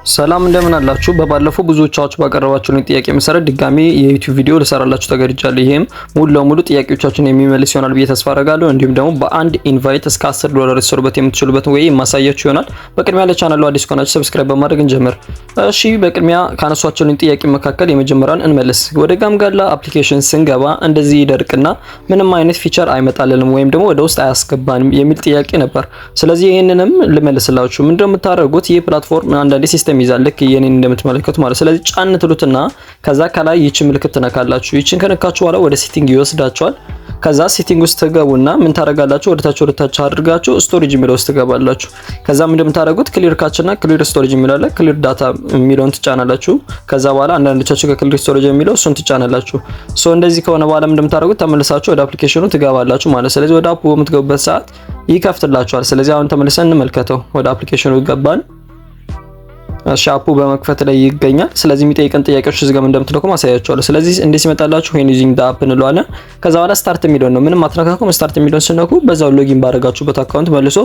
ሰላም እንደምን አላችሁ? በባለፈው ብዙዎቻችሁ ባቀረባችሁልኝ ጥያቄ መሰረት ድጋሚ የዩቲዩብ ቪዲዮ ልሰራላችሁ ተገድጃለሁ። ይሄም ሙሉ ለሙሉ ጥያቄዎቻችሁን የሚመልስ ይሆናል ብዬ ተስፋ አደርጋለሁ። እንዲሁም ደግሞ በአንድ ኢንቫይት እስከ $10 ልትሰሩበት የምትችሉበት ወይ የማሳያችሁ ይሆናል። በቅድሚያ ለቻናሉ አዲስ ከሆናችሁ ሰብስክራይብ በማድረግ እንጀምር። እሺ፣ በቅድሚያ ካነሷችሁልኝ ጥያቄ መካከል የመጀመሪያውን እንመልስ። ወደ ጋምጋላ አፕሊኬሽን ስንገባ እንደዚህ ይደርቅና ምንም አይነት ፊቸር አይመጣልንም ወይም ደግሞ ወደ ውስጥ አያስገባንም የሚል ጥያቄ ነበር። ስለዚህ ይሄንንም ልመልስላችሁ። ምንድነው የምታደርጉት? ይህ ፕላትፎርም አንዳንዴ ሲስተም ይዛል ልክ የኔን እንደምትመለከቱ ማለት። ስለዚህ ጫን ትሉትና ከዛ ከላይ ይቺ ምልክት ትነካላችሁ። ይቺን ከነካችሁ በኋላ ወደ ሴቲንግ ይወስዳችኋል። ከዛ ሴቲንግ ውስጥ ትገቡና ምን ታረጋላችሁ? ወደ ታች አድርጋችሁ ስቶሬጅ የሚለው ውስጥ ትገባላችሁ። ከዛ ምን እንደምታደርጉት ክሊር ካችና ክሊር ስቶሬጅ የሚላለ ክሊር ዳታ የሚለውን ትጫናላችሁ። ከዛ በኋላ አንዳንዶቻችሁ ከክሊር ስቶሬጅ የሚለው እሱን ትጫናላችሁ። እንደዚህ ከሆነ በኋላ ምን እንደምታደርጉት ተመልሳችሁ ወደ አፕሊኬሽኑ ትገባላችሁ ማለት። ስለዚህ ወደ አፑ በምትገቡበት ሰዓት ይከፍትላችኋል። ስለዚህ አሁን ተመልሰን እንመልከተው። ወደ አፕሊኬሽኑ ገባን። ሻፑ በመክፈት ላይ ይገኛል። ስለዚህ የሚጠይቀን ጥያቄዎች እዚህ ጋር እንደምትልኩ ማሳያችኋለሁ። ስለዚህ እንዴት ሲመጣላችሁ when using the app እንለዋለን። ከዛ በኋላ ስታርት የሚለውን ነው ምንም አትነካኩም። ስታርት የሚለውን ስነኩ በዛው ሎጊን ባረጋችሁበት አካውንት መልሶ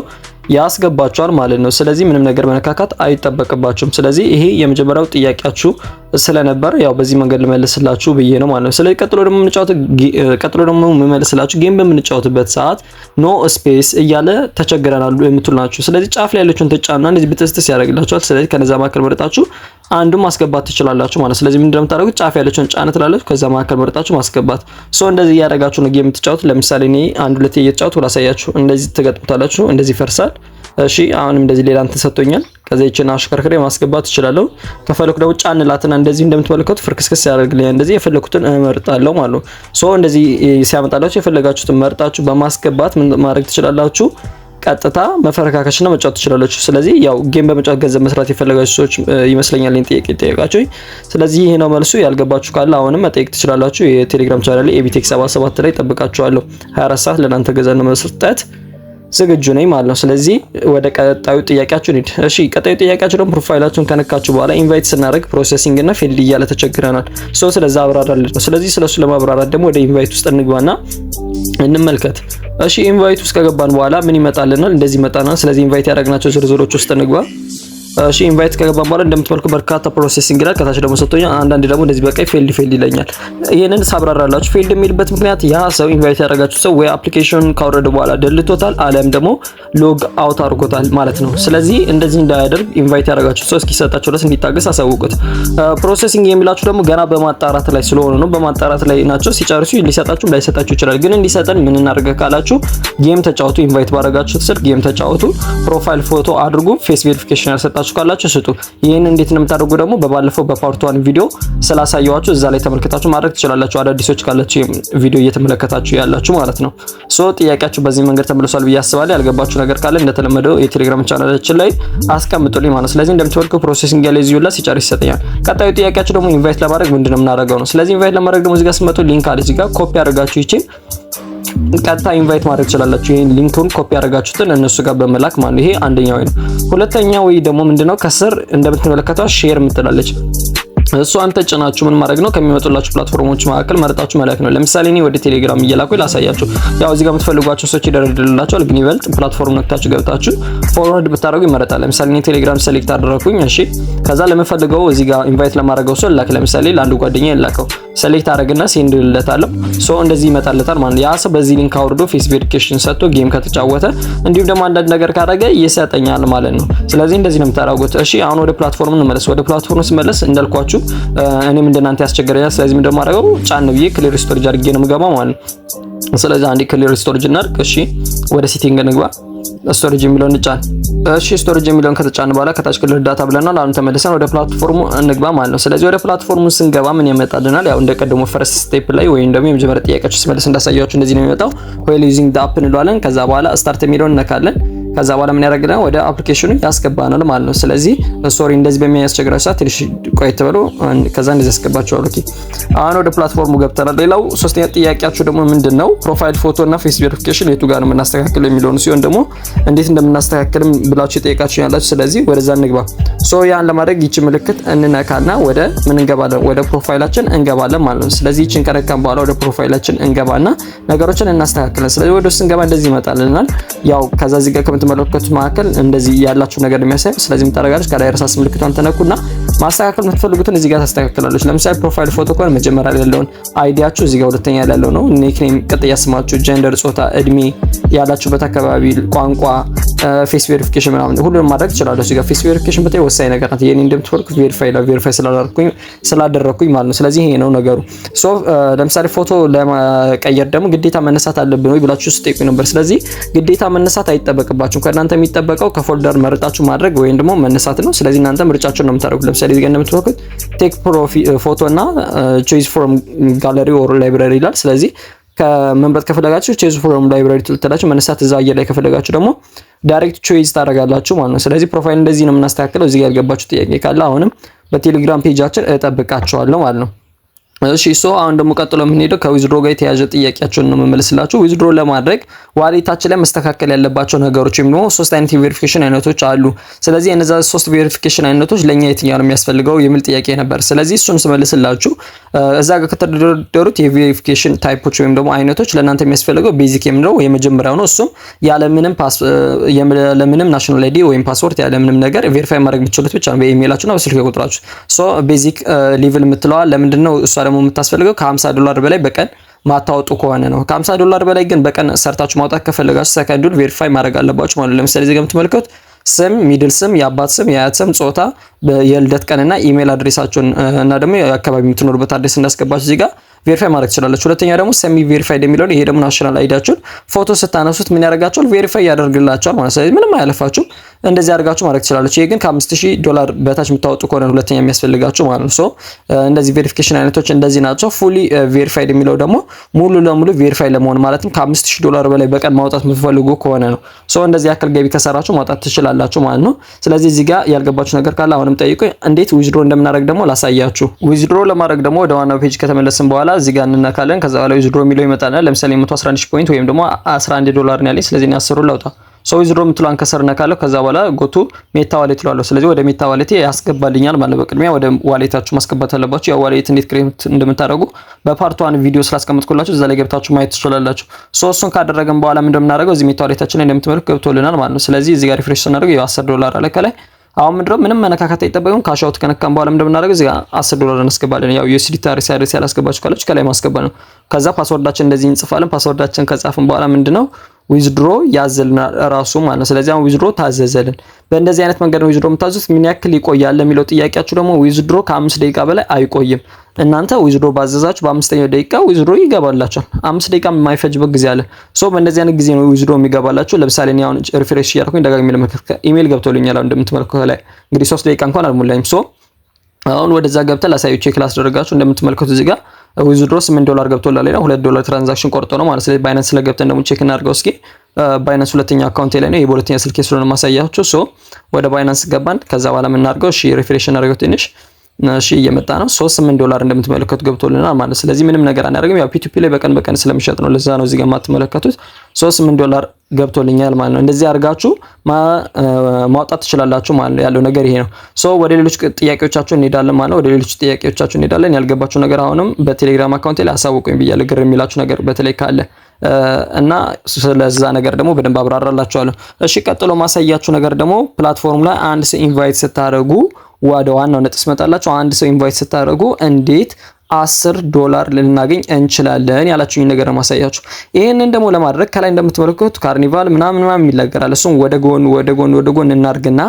ያስገባችኋል ማለት ነው። ስለዚህ ምንም ነገር መነካካት አይጠበቅባችሁም። ስለዚህ ይሄ የመጀመሪያው ጥያቄያችሁ ስለነበር ያው በዚህ መንገድ ልመልስላችሁ ብዬ ነው ማለት ነው። ስለዚህ ቀጥሎ ደግሞ የምመልስላችሁ ጌም በምንጫወትበት ሰዓት ኖ ስፔስ እያለ ተቸግረናል የምትሉ ናችሁ። ስለዚህ ጫፍ ላይ ያለችውን ተጫኑና እንደዚህ ብትስጥስ ያደርግላችኋል። ስለዚህ ከነዛ መካከል መርጣችሁ አንዱን ማስገባት ትችላላችሁ ማለት። ስለዚህ ምንድነው የምታደርጉት? ጫፍ ያለችውን ጫን ትላላችሁ። ከዛ መካከል መርጣችሁ ማስገባት። እንደዚህ ያደርጋችሁ ነው ጌም የምትጫወቱ። ለምሳሌ እኔ አንድ ሁለት እየተጫወቱ ላሳያችሁ። እንደዚህ ትገጥሙታላችሁ። እንደዚህ ይፈርሳል። እሺ፣ አሁንም እንደዚህ ሌላ እንትን ሰጥቶኛል። ከዛ ይችን አሽከርክሬ ማስገባት እችላለሁ። ከፈለኩ ደግሞ ጫን ላትና እንደዚህ እንደምትመለከቱ ፍርክስክስ ያደርግልኛል። እንደዚህ የፈለኩትን እመርጣለሁ ማለት ነው። እንደዚህ ሲያመጣላችሁ የፈለጋችሁትን መርጣችሁ በማስገባት ምን ማድረግ ትችላላችሁ? ቀጥታ መፈረካከሽና መጫወት ትችላላችሁ። ስለዚህ ያው ጌም በመጫወት ገንዘብ መስራት የፈለጋችሁ ሰዎች ይመስለኛል ይሄን ጥያቄ ጠይቃችሁኝ። ስለዚህ ይሄ ነው መልሱ። ያልገባችሁ ካለ አሁንም መጠየቅ ትችላላችሁ። የቴሌግራም ቻናል ላይ ኤቢቴክ77 ላይ ጠብቃችኋለሁ። 24 ሰዓት ለእናንተ ገንዘብ መስጠት ዝግጁ ነኝ ማለት ነው። ስለዚህ ወደ ቀጣዩ ጥያቄያችሁ እንሂድ። እሺ፣ ቀጣዩ ጥያቄያችሁ ደግሞ ፕሮፋይላችሁን ከነካችሁ በኋላ ኢንቫይት ስናደርግ ፕሮሰሲንግ እና ፌልድ እያለ ተቸግረናል። ስለዚህ አብራራለን ነው። ስለዚህ ስለሱ ለማብራራት ደግሞ ወደ ኢንቫይት ውስጥ እንግባና እንመልከት። እሺ፣ ኢንቫይት ውስጥ ከገባን በኋላ ምን ይመጣልናል? እንደዚህ ይመጣልናል። ስለዚህ ኢንቫይት ያደረግናቸው ዝርዝሮች ውስጥ እንግባ። እሺ፣ ኢንቫይት ከገባን በኋላ እንደምትመልኩ በርካታ ፕሮሰሲንግ ይላል። ከታች ደግሞ ሰጥቶኛል። አንዳንድ ደግሞ እንደዚህ በቀይ ፌልድ ይለኛል። ይሄንን ሳብራራላችሁ ፌልድ የሚልበት ምክንያት ያ ሰው ኢንቫይት ያደረጋችሁ ሰው ወይ አፕሊኬሽኑን ካወረደ በኋላ ደልቶታል አለም ደግሞ ሎግ አውት አድርጎታል ማለት ነው። ስለዚህ እንደዚህ እንዳያደርግ ኢንቫይት ያደረጋችሁ ሰው እስኪሰጣችሁ ድረስ እንዲታገስ አሳውቁት። ፕሮሰሲንግ የሚላችሁ ደግሞ ገና በማጣራት ላይ ስለሆነ ነው። በማጣራት ላይ ናቸው። ሲጨርሱ ሊሰጣችሁ ላይሰጣችሁ ይችላል። ግን እንዲሰጠን ምን እናደርግ ካላችሁ ጌም ተጫወቱ። ኢንቫይት ባረጋችሁ ስልክ ጌም ተጫወቱ። ፕሮፋይል ፎቶ አድርጉ። ፌስ ቬሪፊኬሽን ያሰጣችሁ ካላችሁ ስጡ። ይሄን እንዴት ነው የምታደርጉ ደግሞ በባለፈው በፓርት 1 ቪዲዮ ስላሳያችሁ እዛ ላይ ተመልክታችሁ ማድረግ ትችላላችሁ። አዳዲሶች ካላችሁ ቪዲዮ እየተመለከታችሁ ያላችሁ ማለት ነው። ጥያቄያችሁ በዚህ መንገድ ተመልሷል ብዬ አስባለሁ። ያልገባችሁ ነገር ካለ እንደተለመደው የቴሌግራም ቻናላችን ላይ አስቀምጡልኝ ማለት ነው። ስለዚህ እንደምትወልከው ፕሮሰሲንግ ያለ ይዙላ ሲጨርስ ይሰጠኛል። ቀጣዩ ጥያቄያችሁ ደግሞ ኢንቫይት ለማድረግ ምንድነው የምናደርገው ነው። ስለዚህ ኢንቫይት ለማድረግ ደግሞ እዚህ ጋር ስመጡ ሊንክ አለ። እዚህ ጋር ኮፒ አድርጋችሁ ይቺን ቀጥታ ኢንቫይት ማድረግ ትችላላችሁ። ይሄን ሊንኩን ኮፒ አድርጋችሁትን እነሱ ጋር በመላክ ማለት ይሄ አንደኛው ነው። ሁለተኛው ወይ ደግሞ ምንድነው ከስር እንደምትመለከቷት ሼር ምትላለች። እሷን ተጭናችሁ ምን ማድረግ ነው? ከሚመጡላችሁ ፕላትፎርሞች መካከል መርጣችሁ መላክ ነው። ለምሳሌ እኔ ወደ ቴሌግራም እየላኩ ላሳያችሁ። ያው እዚህ ጋር የምትፈልጓቸው ሰዎች ይደረድላችኋል። ግን ይበልጥ ፕላትፎርም ነክታችሁ ገብታችሁ ፎርዋርድ ብታደርጉ ይመረጣል። ለምሳሌ እኔ ቴሌግራም ሴሌክት አደረኩኝ። እሺ፣ ከዛ ለምፈልገው እዚህ ጋር ኢንቫይት ለማድረገው ሰው ላክ። ለምሳሌ ለአንዱ ጓደኛዬ ላከው። ሴሌክት አደረግና ሴንድ ልለታለሁ። እንደዚህ ይመጣለታል ማለት ያ ሰው በዚህ ሊንክ አውርዶ ፌስ ቬሪፊኬሽን ሰጥቶ ጌም ከተጫወተ እንዲሁም ደግሞ አንዳንድ ነገር ካደረገ ይሰጠኛል ማለት ነው። ስለዚህ እንደዚህ ነው የምታደርጉት። እሺ፣ አሁን ወደ ፕላትፎርሙ እንመለስ። ወደ ፕላትፎርሙ ስመለስ እንዳልኳችሁ እኔም እንደናንተ ያስቸገረኛል። ስለዚህ ምንድነው ማድረገው? ጫን ብዬ ክሊር ስቶሬጅ አድርጌ ነው የምገባው ማለት ነው። ስለዚህ አንዴ ክሊር ስቶሬጅ እናድርግ። እሺ፣ ወደ ሴቲንግ እንግባ። ስቶሬጅ የሚለውን እንጫን። እሺ፣ ስቶሬጅ የሚለውን ከተጫን በኋላ ከታች ክሊር ዳታ ብለናል። አሁን ተመልሰን ወደ ፕላትፎርሙ እንግባ ማለት ነው። ስለዚህ ወደ ፕላትፎርሙ ስንገባ ምን ያመጣልናል? ያው እንደቀደሙ ፈርስት ስቴፕ ላይ ወይም ደግሞ የመጀመሪያ ጥያቄያችሁ ስመልስ እንዳሳያችሁ እንደዚህ ነው የሚመጣው። while using the app እንለዋለን። ከዛ በኋላ ስታርት የሚለውን እነካለን። ከዛ በኋላ ምን ያደርግልናል? ወደ አፕሊኬሽኑ ያስገባናል ማለት ነው። ስለዚህ እንደዚህ በሚያስቸግራችሁ ሰዓት ትንሽ ቆይት ብሎ ከዛ እንደዚህ ያስገባችኋል። ኦኬ፣ አሁን ወደ ፕላትፎርሙ ገብተናል። ሌላው ሶስተኛ ጥያቄያችሁ ደግሞ ምንድነው? ፕሮፋይል ፎቶ እና ፌስ ቬሪፊኬሽን የቱ ጋር ነው የምናስተካክለው የሚለውን ሲሆን ደግሞ እንዴት እንደምናስተካክልም ብላችሁ ጠይቃችሁ ያላችሁ። ስለዚህ ወደዛ እንግባ። ያን ለማድረግ ይቺ ምልክት እንነካና ወደ ምን እንገባለን? ወደ ፕሮፋይላችን እንገባለን ማለት ነው። ስለዚህ ይቺን ከነካን በኋላ ወደ ፕሮፋይላችን እንገባና ነገሮችን እናስተካክለን። ስለዚህ ወደ ውስጥ እንገባ እንደዚህ ይመጣልናል። ያው ከዛ እዚህ ጋር በምትመለከቱት መካከል እንደዚህ ያላችሁ ነገር የሚያሳየው። ስለዚህ ምታረጋለች ከላይ ራስ ምልክቷን ተነኩና ማስተካከል የምትፈልጉትን እዚህ ጋር ታስተካክላለች። ለምሳሌ ፕሮፋይል ፎቶ ከሆነ መጀመሪያ ላይ ያለውን አይዲያችሁ እዚህ ጋር ሁለተኛ ላይ ያለው ነው። ኒክኔም፣ ቅጥያ ስማችሁ፣ ጀንደር፣ ጾታ፣ እድሜ፣ ያላችሁበት አካባቢ፣ ቋንቋ፣ ፌስ ቬሪፊኬሽን ምናምን ሁሉንም ማድረግ ትችላላችሁ። እዚህ ጋር ፌስ ቬሪፊኬሽን በጣም ወሳኝ ነገር ናት። የኔ እንደምትፈልጉት ቬሪፋይ ስላደረኩኝ ማለት ነው። ስለዚህ ይሄ ነው ነገሩ። ሶ ለምሳሌ ፎቶ ለመቀየር ደግሞ ግዴታ መነሳት አለብን ወይ ብላችሁ ስጠይቁ ነበር። ስለዚህ ግዴታ መነሳት አይጠበቅባችሁም። ከእናንተ የሚጠበቀው ከፎልደር መርጣችሁ ማድረግ ወይም ደግሞ መነሳት ነው። ስለዚህ እናንተ ምርጫችሁን ነው የምታደርጉት። ለምሳሌ እዚህ ጋር እንደምትወኩት ቴክ ፎቶ እና ቾይስ ፍሮም ጋለሪ ኦር ላይብራሪ ይላል። ስለዚህ ከመምረጥ ከፈለጋችሁ ቾይስ ፍሮም ላይብራሪ ትልታላችሁ። መነሳት እዛ አየር ላይ ከፈለጋችሁ ደግሞ ዳይሬክት ቾይስ ታደርጋላችሁ ማለት ነው። ስለዚህ ፕሮፋይል እንደዚህ ነው የምናስተካክለው። እዚህ ጋር ያልገባችሁ ጥያቄ ካለ አሁንም በቴሌግራም ፔጃችን እጠብቃችኋለሁ ማለት ነው። እሺ ሶ አሁን ደግሞ ቀጥሎ የምንሄደው ከዊዝድሮ ጋር የተያያዘ ጥያቄያችሁን ነው የምመልስላችሁ። ዊዝድሮ ለማድረግ ዋሌታችን ላይ መስተካከል ያለባቸው ነገሮች ወይም ደግሞ 3 አይነት የቬሪፊኬሽን አይነቶች አሉ። ስለዚህ እነዛ 3 ቬሪፊኬሽን አይነቶች ለኛ የትኛው ነው የሚያስፈልገው የሚል ጥያቄ ነበር። ስለዚህ እሱን ስመልስላችሁ እዛ ጋር ከተደረደሩት የቬሪፊኬሽን ታይፖች ወይም ደግሞ አይነቶች ለእናንተ የሚያስፈልገው ቤዚክ የምንለው የመጀመሪያው ነው። እሱም ያለምንም ናሽናል አይዲ ወይም ፓስፖርት ያለምንም ነገር ቬሪፋይ ማድረግ የምትችሉት ብቻ ነው በኢሜይላችሁና በስልክ ቁጥራችሁ። ሶ ቤዚክ ሌቭል የምትለዋ ለምንድነው እሷ ደግሞ የምታስፈልገው $50 በላይ በቀን ማታወጡ ከሆነ ነው። $50 በላይ ግን በቀን ሰርታችሁ ማውጣት ከፈለጋችሁ ሰከንዱን ቬሪፋይ ማድረግ አለባችሁ ማለት ነው። ለምሳሌ እዚህ ጋር የምትመለከቱት ስም፣ ሚድል ስም፣ የአባት ስም፣ የአያት ስም፣ ጾታ፣ የልደት ቀንና ኢሜል አድሬሳችሁን እና ደግሞ የአካባቢ የምትኖሩበት አድሬስ እንዳስገባችሁ እዚህ ጋር ቬሪፋይ ማድረግ ትችላላችሁ። ሁለተኛ ደግሞ ሰሚ ቬሪፋይድ የሚለው ይሄ ደግሞ ናሽናል አይዲያችሁን ፎቶ ስታነሱት ምን ያደርጋችኋል? ቬሪፋይ ያደርግላችኋል ማለት ነው። ስለዚህ ምንም አያለፋችሁ እንደዚህ አድርጋችሁ ማድረግ ትችላላችሁ። ይሄ ግን $5000 በታች የምታወጡ ከሆነ ሁለተኛ የሚያስፈልጋችሁ ማለት ነው። ሶ እንደዚህ ቬሪፊኬሽን አይነቶች እንደዚህ ናቸው። ፉሊ ቬሪፋይድ የሚለው ደግሞ ሙሉ ለሙሉ ቬሪፋይ ለመሆን ማለትም $5000 በላይ በቀን ማውጣት የምትፈልጉ ከሆነ ነው። ሶ እንደዚህ ያክል ገቢ ከሰራችሁ ማውጣት ትችላላችሁ ማለት ነው። ስለዚህ እዚህ ጋር ያልገባችሁ ነገር ካለ አሁንም ጠይቁ። እንዴት ዊዝድሮ እንደምናደርግ ደግሞ ላሳያችሁ። ዊዝድሮ ለማድረግ ደግሞ ወደ ዋናው ፔጅ ከተመለስን በኋላ እዚህ ጋር እንነካለን። ከዛ በኋላ ዊዝድሮ የሚለው ይመጣልናል። ለምሳሌ 111 ፖይንት ወይም ደግሞ $11 ነው ያለኝ። ስለዚህ 10 ላውጣ። ሶ ዊዝድሮ የምትለዋን ከስር ነካለሁ። ከዛ በኋላ ጎቱ ሜታ ዋሌት ይላል። ስለዚህ ወደ ሜታ ዋሌት ያስገባልኛል ማለት ነው። በቅድሚያ ወደ ዋሌታችሁ ማስገባት አለባችሁ። ያው ዋሌት እንዴት ክሬት እንደምታደርጉ በፓርት 1 ቪዲዮ ስላስቀመጥኩላችሁ እዛ ላይ ገብታችሁ ማየት ትችላላችሁ። ሶ እሱን ካደረገን በኋላ ምንድነው የምናደርገው? እዚህ ሜታ ዋሌታችን ላይ እንደምትመለከቱ ገብቶልናል ማለት ነው። ስለዚህ እዚህ ጋር ሪፍሬሽ ስናደርገው $10 አለ ከላይ። አሁን ምንድነው ምንም መነካካት አይጠበቅም። ካሻውት ከነካን በኋላ ምንድነው የምናደርገው? እዚህ ጋር $10 እናስገባለን። ያው USDT አድሬስ ያላስገባችሁ ካላችሁ ከላይ ማስገባ ነው። ከዛ ፓስወርዳችን እንደዚህ እንጽፋለን። ፓስወርዳችን ከጻፍን በኋላ ምንድነው ዊዝድሮ ያዘልናል ራሱ ማለት ነው። ስለዚህ አሁን ዊዝድሮ ታዘዘልን። በእንደዚህ አይነት መንገድ ነው ዊዝድሮ የምታዙት። ምን ያክል ይቆያል ለሚለው ጥያቄያችሁ ደግሞ ዊዝድሮ ከ5 ደቂቃ በላይ አይቆይም። እናንተ ዊዝድሮ ባዘዛችሁ በ5ኛው ደቂቃ ዊዝድሮ ይገባላችኋል። 5 ደቂቃ የማይፈጅበት ጊዜ አለ። ሶ በእንደዚህ አይነት ጊዜ ነው ዊዝድሮ የሚገባላችሁ። ለምሳሌ እኔ አሁን ሪፍሬሽ እያደረኩኝ ደጋግሜ ለመከታተል ኢሜል ገብቶልኛል። አሁን እንደምትመለከቱት ላይ እንግዲህ 3 ደቂቃ እንኳን አልሞላኝም። ሶ አሁን ወደዛ ገብተን ላሳዩ ቼክ ላስደረጋችሁ። እንደምትመለከቱት እዚህ ጋር ዊዝድሮ $8 ገብቶላል ነው። $2 ትራንዛክሽን ቆርጦ ነው ማለት። ስለዚህ ባይናንስ ስለገብተን ደግሞ ቼክ እናድርገው እስኪ። ባይናንስ ሁለተኛ አካውንቴ ላይ ነው። የሁለተኛ ስልኬ ስለሆነ ማሳያችሁ። ሶ ወደ ባይናንስ ገባን። ከዛ በኋላ ምን እናድርገው? እሺ ሪፍሬሽ እናድርገው ትንሽ። እሺ እየመጣ ነው። $8 እንደምትመለከቱት ገብቶልናል ማለት። ስለዚህ ምንም ነገር አናደርግም። ያው ፒቱፒ ላይ በቀን ስለሚሸጥ ነው። ለዛ ነው እዚህ ጋር የማትመለከቱት። $8 ገብቶልኛል ማለት ነው። እንደዚህ አድርጋችሁ ማውጣት ትችላላችሁ ማለት ያለው ነገር ይሄ ነው። ሶ ወደ ሌሎች ጥያቄዎቻችሁ እንሄዳለን ማለት ነው። ወደ ሌሎች ጥያቄዎቻችሁ እንሄዳለን። ያልገባችሁ ነገር አሁንም በቴሌግራም አካውንቴ ላይ አሳውቁኝ ብያለሁ። ግር የሚላችሁ ነገር በተለይ ካለ እና ስለዛ ነገር ደግሞ በደንብ አብራራላችኋለሁ። እሺ ቀጥሎ ማሳያችሁ ነገር ደግሞ ፕላትፎርም ላይ አንድ ሰው ኢንቫይት ስታደርጉ ወደ ዋናው ነጥብ ስመጣላችሁ አንድ ሰው ኢንቫይት ስታደርጉ እንዴት $10 ልናገኝ እንችላለን ያላችሁኝ ነገር ማሳያችሁ። ይሄንን ደግሞ ለማድረግ ከላይ እንደምትመለከቱት ካርኒቫል ምናምን ይላገራል። እሱን ወደ ጎን እናርግና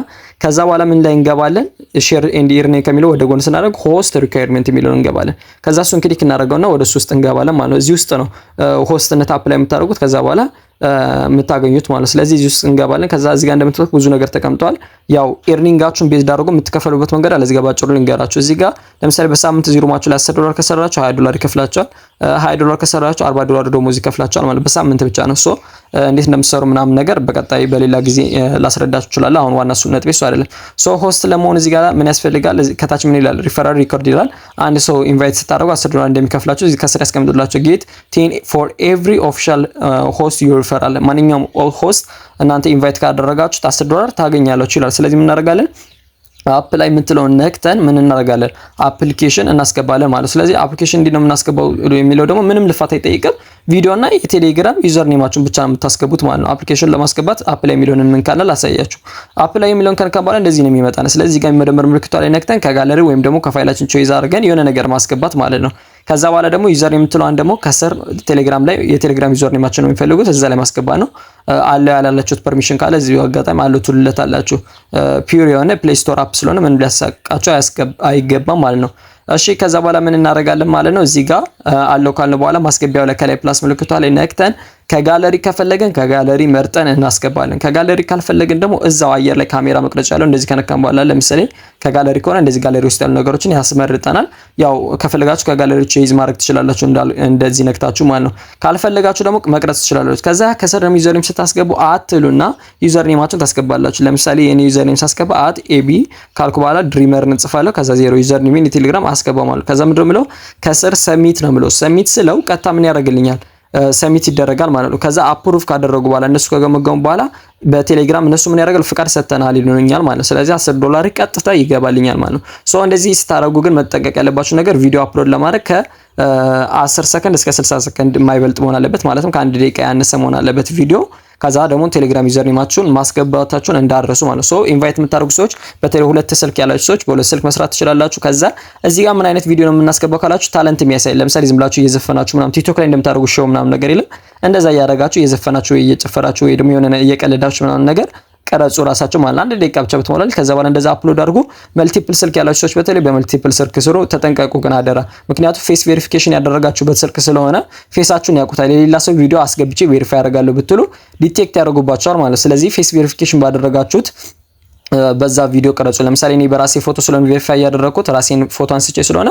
ከዛ በኋላ ምን ላይ እንገባለን? ሼር ኤንድ ኢርኒንግ ከሚለው ወደ ጎን ስናደርግ ሆስት ሪኳየርመንት የሚለውን እንገባለን። ከዛ እሱን ክሊክ እናደርገውና ወደ እሱ ውስጥ እንገባለን ማለት ነው። እዚህ ውስጥ ነው ሆስትነት አፕላይ የምታደርጉት ከዛ በኋላ የምታገኙት ማለት። ስለዚህ እዚህ ውስጥ እንገባለን። ከዛ እዚህ ጋር እንደምትመለከቱት ብዙ ነገር ተቀምጧል። ያው ኤርኒንጋችሁን ቤዝ ዳርጎ የምትከፈሉበት መንገድ አለ። እዚህ ጋር ባጭሩ ልንገራችሁ። እዚህ ጋር ለምሳሌ በሳምንት እዚህ ሩማችሁ ላይ $10 ከሰራችሁ $20 ይከፍላችኋል። $20 ከሰራችሁ $40 ደሞዝ ይከፍላችኋል ማለት በሳምንት ብቻ ነው። ሶ እንዴት እንደምትሰሩ ምናምን ነገር በቀጣይ በሌላ ጊዜ ላስረዳችሁ እችላለሁ። አሁን ዋና እሱ ነጥብ እሱ አይደለም። ሶ ሆስት ለመሆን እዚህ ጋር ምን ያስፈልጋል? ከታች ምን ይላል? ሪፈራል ሪኮርድ ይላል። አንድ ሰው ኢንቫይት ስታደርጉ $10 እንደሚከፍላችሁ እዚህ ከስር ያስቀምጡላችሁ። ጌት 10 for every official host you refer አለ። ማንኛውም ሆስት እናንተ ኢንቫይት ካደረጋችሁ $10 ታገኛላችሁ ይላል። ስለዚህ ምን እናደርጋለን? አፕ ላይ የምትለውን ነክተን ምን እናደርጋለን? አፕሊኬሽን እናስገባለን ማለት። ስለዚህ አፕሊኬሽን እንዴት ነው የምናስገባው የሚለው ደግሞ ምንም ልፋት አይጠይቅም። ቪዲዮ እና የቴሌግራም ዩዘር ኔማችሁን ብቻ ነው የምታስገቡት ማለት ነው። አፕሊኬሽን ለማስገባት አፕ ላይ የሚለውን እንካለን ላሳያችሁ። አፕ ላይ የሚለውን ከነካን በኋላ እንደዚህ ነው የሚመጣን። ስለዚህ ጋር የሚመደመር ምልክቷ ላይ ነክተን ከጋለሪ ወይም ደግሞ ከፋይላችን ቾይዝ አድርገን የሆነ ነገር ማስገባት ማለት ነው። ከዛ በኋላ ደግሞ ዩዘር የምትለዋን ደግሞ ከስር ቴሌግራም ላይ የቴሌግራም ዩዘር ኔማችን ነው የሚፈልጉት እዛ ላይ ማስገባት ነው። አለ ያላላችሁት ፐርሚሽን ካለ እዚሁ አጋጣሚ አለ ትሉለታላችሁ። ፒዩር የሆነ ፕሌይ ስቶር አፕ ስለሆነ ምን ሊያሳቃችሁ አይገባም ማለት ነው። እሺ ከዛ በኋላ ምን እናደርጋለን ማለት ነው። እዚህ ጋር አለው ካልን በኋላ ማስገቢያው ላይ ከላይ ፕላስ ምልክቷ ላይ ነክተን ከጋለሪ ከፈለገን ከጋለሪ መርጠን እናስገባለን። ከጋለሪ ካልፈለግን ደግሞ እዛው አየር ላይ ካሜራ መቅረጫ ያለው እንደዚህ ከነካን በኋላ ለምሳሌ ከጋለሪ ከሆነ እንደዚህ ጋለሪ ውስጥ ያሉ ነገሮችን ያስመርጠናል። ያው ከፈለጋችሁ ከጋለሪ ቼዝ ማድረግ ትችላላችሁ እንደዚህ ነክታችሁ ማለት ነው። ካልፈለጋችሁ ደግሞ መቅረጽ ትችላላችሁ። ከዛ ከስር ደግሞ ዩዘር ኔም ስታስገቡ አትሉና ዩዘር ኔማችሁን ታስገባላችሁ። ለምሳሌ የኔ ዩዘር ኔም ሳስገባ @ab ካልኩ በኋላ ድሪመር እንጽፋለሁ። ከዛ 0 ዩዘር ኔም ቴሌግራም አስገባው ማለት። ከዛ ምንድነው የምለው ከስር ሰሚት ነው የምለው። ሰሚት ስለው ቀጥታ ምን ያደርግልኛል? ሰሚት ይደረጋል ማለት ነው። ከዛ አፕሩቭ ካደረጉ በኋላ እነሱ ከገመገሙ በኋላ በቴሌግራም እነሱ ምን ያደርጋሉ? ፍቃድ ሰጥተናል ይሉኛል ማለት ነው። ስለዚህ $10 ቀጥታ ይገባልኛል ማለት ነው። ሶ እንደዚህ ስታደርጉ ግን መጠንቀቅ ያለባችሁ ነገር ቪዲዮ አፕሎድ ለማድረግ ከ10 ሰከንድ እስከ 60 ሰከንድ የማይበልጥ መሆን አለበት። ማለትም ከ1 ደቂቃ ያነሰ መሆን አለበት ቪዲዮ። ከዛ ደግሞ ቴሌግራም ዩዘር ኔማችሁን ማስገባታችሁን እንዳረሱ ማለት ነው። ሶ ኢንቫይት የምታደርጉ ሰዎች በተለይ 2 ስልክ ያላችሁ ሰዎች በ2 ስልክ መስራት ትችላላችሁ። ከዛ እዚህ ጋር ምን አይነት ቪዲዮ ነው የምናስገባው ካላችሁ ታለንት የሚያሳይ ለምሳሌ ዝም ብላችሁ እየዘፈናችሁ ምናምን ቲክቶክ ላይ እንደምታደርጉ ሾው ምናምን ነገር የለም። እንደዛ እያደረጋችሁ እየዘፈናችሁ ወይ እየጨፈራችሁ ወይ ደግሞ የሆነ እየቀለዳችሁ ምናምን ነገር ቀረጹ ራሳችሁ ማለት 1 ደቂቃ ብቻ ብትሞላል። ከዛ በኋላ እንደዛ አፕሎድ አድርጉ። መልቲፕል ስልክ ያላችሁ ሰዎች በተለይ በመልቲፕል ስልክ ስሩ፣ ተጠንቀቁ ግን አደራ። ምክንያቱም ፌስ ቬሪፊኬሽን ያደረጋችሁበት ስልክ ስለሆነ ፌሳችሁን ያውቁታል። የሌላ ሰው ቪዲዮ አስገብቼ ቬሪፋይ ያደርጋለሁ ብትሉ ዲቴክት ያደርጉባችኋል ማለት። ስለዚህ ፌስ ቬሪፊኬሽን ባደረጋችሁት በዛ ቪዲዮ ቀረጹ። ለምሳሌ እኔ በራሴ ፎቶ ስለሆነ ቬሪፋይ ያደረኩት ራሴን ፎቶ አንስቼ ስለሆነ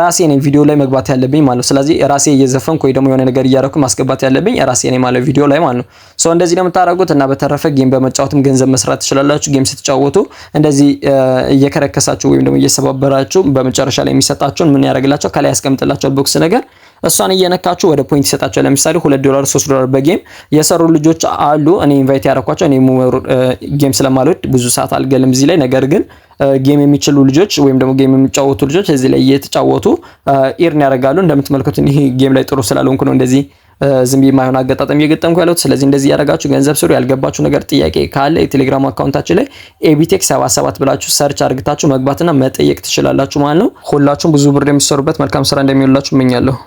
ራሴ ነኝ ቪዲዮ ላይ መግባት ያለብኝ ማለት ነው። ስለዚህ ራሴ እየዘፈንኩ ወይ ደግሞ የሆነ ነገር እያደረኩ ማስገባት ያለብኝ ራሴ ነኝ ማለት ቪዲዮ ላይ ማለት ነው። ሶ እንደዚህ ነው የምታደርጉት። እና በተረፈ ጌም በመጫወትም ገንዘብ መስራት ትችላላችሁ። ጌም ስትጫወቱ እንደዚህ እየከረከሳችሁ ወይም ደግሞ እየሰባበራችሁ በመጨረሻ ላይ የሚሰጣችሁን ምን ያደርግላችሁ ከላይ ያስቀምጥላችሁ ቦክስ ነገር እሷን እየነካችሁ ወደ ፖይንት ይሰጣቸው። ለምሳሌ $2 $3 በጌም የሰሩ ልጆች አሉ። እኔ ኢንቫይት ያደረኳቸው እኔ ጌም ስለማልወድ ብዙ ሰዓት አልገልም እዚህ ላይ። ነገር ግን ጌም የሚችሉ ልጆች ወይም ደግሞ ጌም የሚጫወቱ ልጆች እዚህ ላይ እየተጫወቱ ኢርን ያደርጋሉ። እንደምትመለከቱት ይሄ ጌም ላይ ጥሩ ስላልሆንኩ ነው እንደዚህ ዝም ብዬ የማይሆን አጋጣሚ እየገጠምኩ ያለሁት። ስለዚህ እንደዚህ ያደርጋችሁ ገንዘብ ስሩ። ያልገባችሁ ነገር ጥያቄ ካለ የቴሌግራም አካውንታችን ላይ abtech77 ብላችሁ ሰርች አድርጋችሁ መግባትና መጠየቅ ትችላላችሁ ማለት ነው። ሁላችሁም ብዙ ብር የምትሰሩበት መልካም ስራ እንደሚውላችሁ እመኛለሁ።